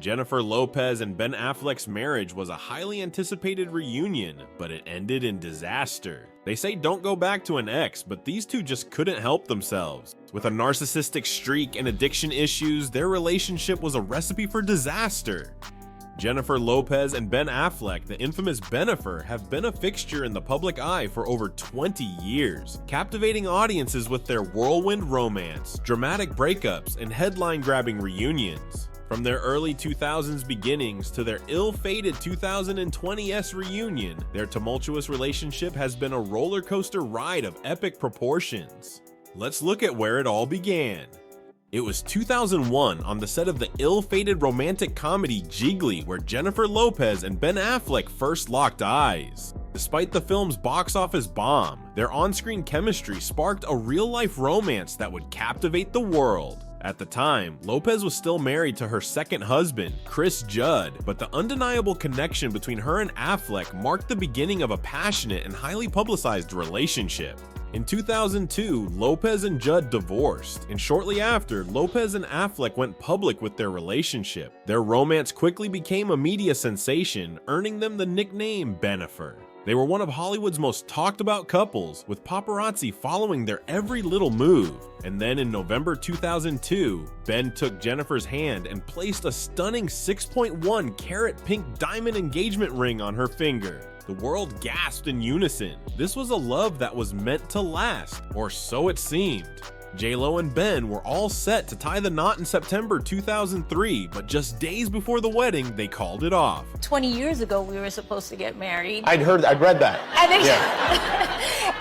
Jennifer Lopez and Ben Affleck's marriage was a highly anticipated reunion, but it ended in disaster. They say don't go back to an ex, but these two just couldn't help themselves. With a narcissistic streak and addiction issues, their relationship was a recipe for disaster. Jennifer Lopez and Ben Affleck, the infamous Bennifer, have been a fixture in the public eye for over 20 years, captivating audiences with their whirlwind romance, dramatic breakups, and headline-grabbing reunions. From their early 2000s beginnings to their ill-fated 2020s reunion, their tumultuous relationship has been a roller coaster ride of epic proportions. Let's look at where it all began. It was 2001 on the set of the ill-fated romantic comedy Jiggly, where Jennifer Lopez and Ben Affleck first locked eyes. Despite the film's box office bomb, their on-screen chemistry sparked a real-life romance that would captivate the world. At the time, Lopez was still married to her second husband, Chris Judd, but the undeniable connection between her and Affleck marked the beginning of a passionate and highly publicized relationship. In 2002, Lopez and Judd divorced, and shortly after, Lopez and Affleck went public with their relationship. Their romance quickly became a media sensation, earning them the nickname Bennifer. They were one of Hollywood's most talked about couples, with paparazzi following their every little move. And then in November 2002, Ben took Jennifer's hand and placed a stunning 6.1 carat pink diamond engagement ring on her finger. The world gasped in unison. This was a love that was meant to last, or so it seemed. J-Lo and Ben were all set to tie the knot in September 2003, but just days before the wedding, they called it off. 20 years ago, we were supposed to get married. I'd read that.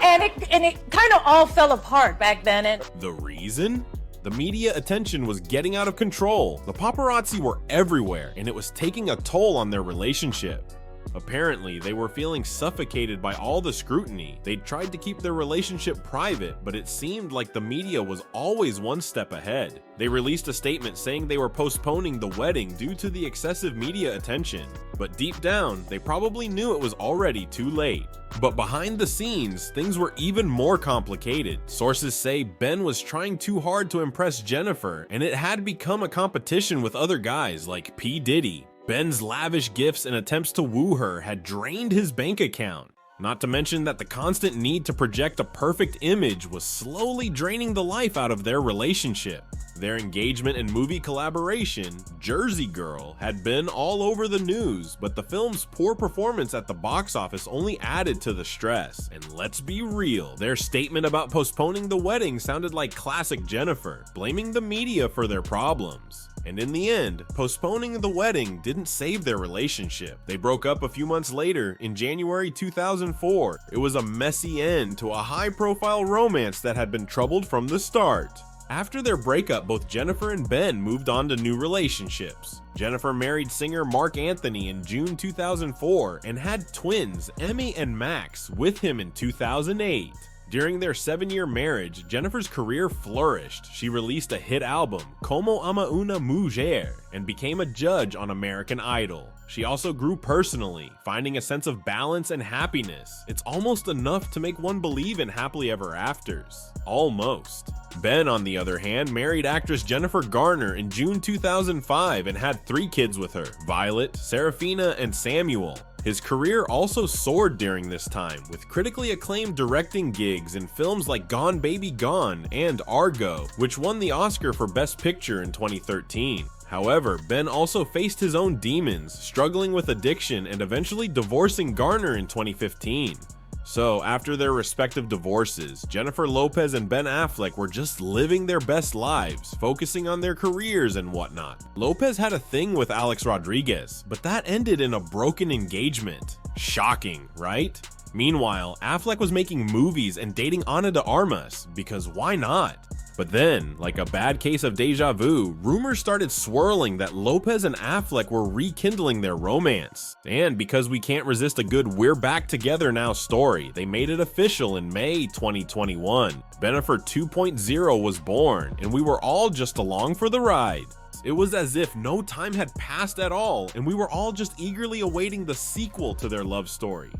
And it kind of all fell apart back then. The reason? The media attention was getting out of control. The paparazzi were everywhere, and it was taking a toll on their relationship. Apparently, they were feeling suffocated by all the scrutiny. They'd tried to keep their relationship private, but it seemed like the media was always one step ahead. They released a statement saying they were postponing the wedding due to the excessive media attention. But deep down, they probably knew it was already too late. But behind the scenes, things were even more complicated. Sources say Ben was trying too hard to impress Jennifer, and it had become a competition with other guys like P. Diddy. Ben's lavish gifts and attempts to woo her had drained his bank account. Not to mention that the constant need to project a perfect image was slowly draining the life out of their relationship. Their engagement and movie collaboration, Jersey Girl, had been all over the news, but the film's poor performance at the box office only added to the stress. And let's be real, their statement about postponing the wedding sounded like classic Jennifer, blaming the media for their problems. And in the end, postponing the wedding didn't save their relationship. They broke up a few months later, in January 2004. It was a messy end to a high-profile romance that had been troubled from the start. After their breakup, both Jennifer and Ben moved on to new relationships. Jennifer married singer Marc Anthony in June 2004 and had twins, Emmy and Max, with him in 2008. During their 7-year marriage, Jennifer's career flourished. She released a hit album, Como Ama Una Mujer, and became a judge on American Idol. She also grew personally, finding a sense of balance and happiness. It's almost enough to make one believe in happily ever afters. Almost. Ben, on the other hand, married actress Jennifer Garner in June 2005 and had 3 kids with her, Violet, Serafina, and Samuel. His career also soared during this time, with critically acclaimed directing gigs in films like Gone Baby Gone and Argo, which won the Oscar for Best Picture in 2013. However, Ben also faced his own demons, struggling with addiction and eventually divorcing Garner in 2015. So, after their respective divorces, Jennifer Lopez and Ben Affleck were just living their best lives, focusing on their careers and whatnot. Lopez had a thing with Alex Rodriguez, but that ended in a broken engagement. Shocking, right? Meanwhile, Affleck was making movies and dating Ana de Armas, because why not? But then, like a bad case of deja vu, rumors started swirling that Lopez and Affleck were rekindling their romance. And because we can't resist a good "we're back together now" story, they made it official in May 2021. Bennifer 2.0 was born, and we were all just along for the ride. It was as if no time had passed at all, and we were all just eagerly awaiting the sequel to their love story.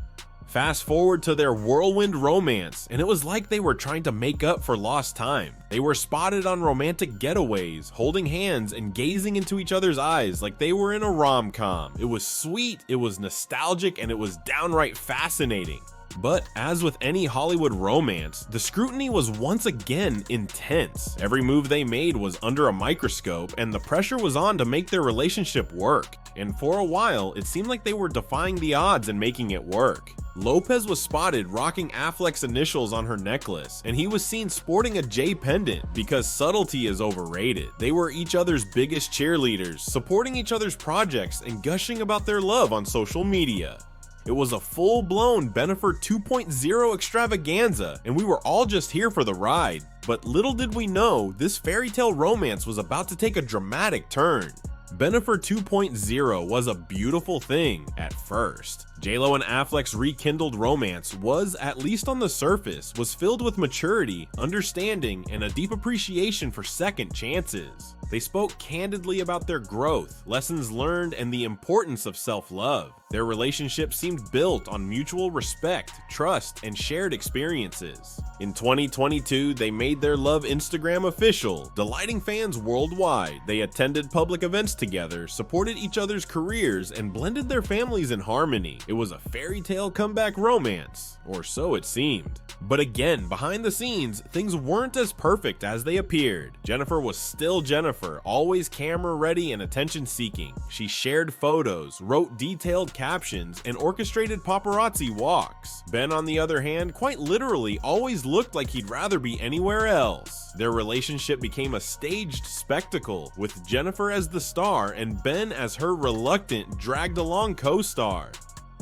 Fast forward to their whirlwind romance, and it was like they were trying to make up for lost time. They were spotted on romantic getaways, holding hands and gazing into each other's eyes like they were in a rom-com. It was sweet, it was nostalgic, and it was downright fascinating. But as with any Hollywood romance, the scrutiny was once again intense. Every move they made was under a microscope, and the pressure was on to make their relationship work. And for a while, it seemed like they were defying the odds and making it work. Lopez was spotted rocking Affleck's initials on her necklace, and he was seen sporting a J pendant because subtlety is overrated. They were each other's biggest cheerleaders, supporting each other's projects and gushing about their love on social media. It was a full-blown Bennifer 2.0 extravaganza, and we were all just here for the ride. But little did we know, this fairy tale romance was about to take a dramatic turn. Bennifer 2.0 was a beautiful thing at first. J-Lo and Affleck's rekindled romance was, at least on the surface, was filled with maturity, understanding, and a deep appreciation for second chances. They spoke candidly about their growth, lessons learned, and the importance of self-love. Their relationship seemed built on mutual respect, trust, and shared experiences. In 2022, they made their love Instagram official, delighting fans worldwide. They attended public events together, supported each other's careers, and blended their families in harmony. It was a fairy tale comeback romance, or so it seemed. But again, behind the scenes, things weren't as perfect as they appeared. Jennifer was still Jennifer, always camera ready and attention seeking. She shared photos, wrote detailed captions, and orchestrated paparazzi walks. Ben, on the other hand, quite literally always looked like he'd rather be anywhere else. Their relationship became a staged spectacle, with Jennifer as the star and Ben as her reluctant, dragged-along co-star.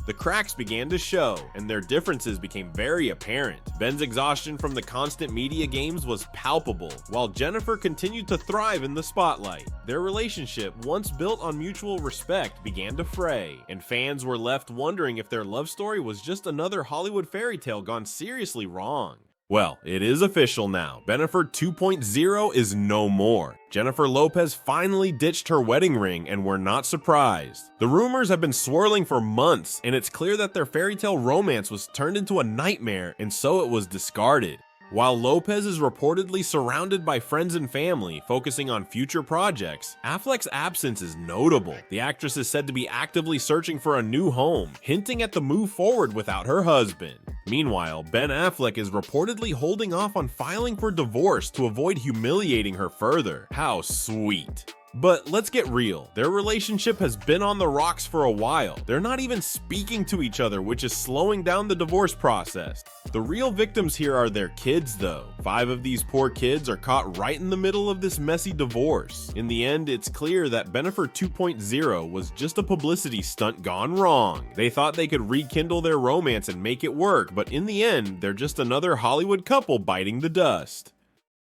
The cracks began to show, and their differences became very apparent. Ben's exhaustion from the constant media games was palpable, while Jennifer continued to thrive in the spotlight. Their relationship, once built on mutual respect, began to fray, and fans were left wondering if their love story was just another Hollywood fairy tale gone seriously wrong. Well, it is official now. Bennifer 2.0 is no more. Jennifer Lopez finally ditched her wedding ring, and we're not surprised. The rumors have been swirling for months, and it's clear that their fairy tale romance was turned into a nightmare, and so it was discarded. While Lopez is reportedly surrounded by friends and family, focusing on future projects, Affleck's absence is notable. The actress is said to be actively searching for a new home, hinting at the move forward without her husband. Meanwhile, Ben Affleck is reportedly holding off on filing for divorce to avoid humiliating her further. How sweet. But let's get real, their relationship has been on the rocks for a while. They're not even speaking to each other, which is slowing down the divorce process. The real victims here are their kids though. 5 of these poor kids are caught right in the middle of this messy divorce. In the end, it's clear that Bennifer 2.0 was just a publicity stunt gone wrong. They thought they could rekindle their romance and make it work, but in the end, they're just another Hollywood couple biting the dust.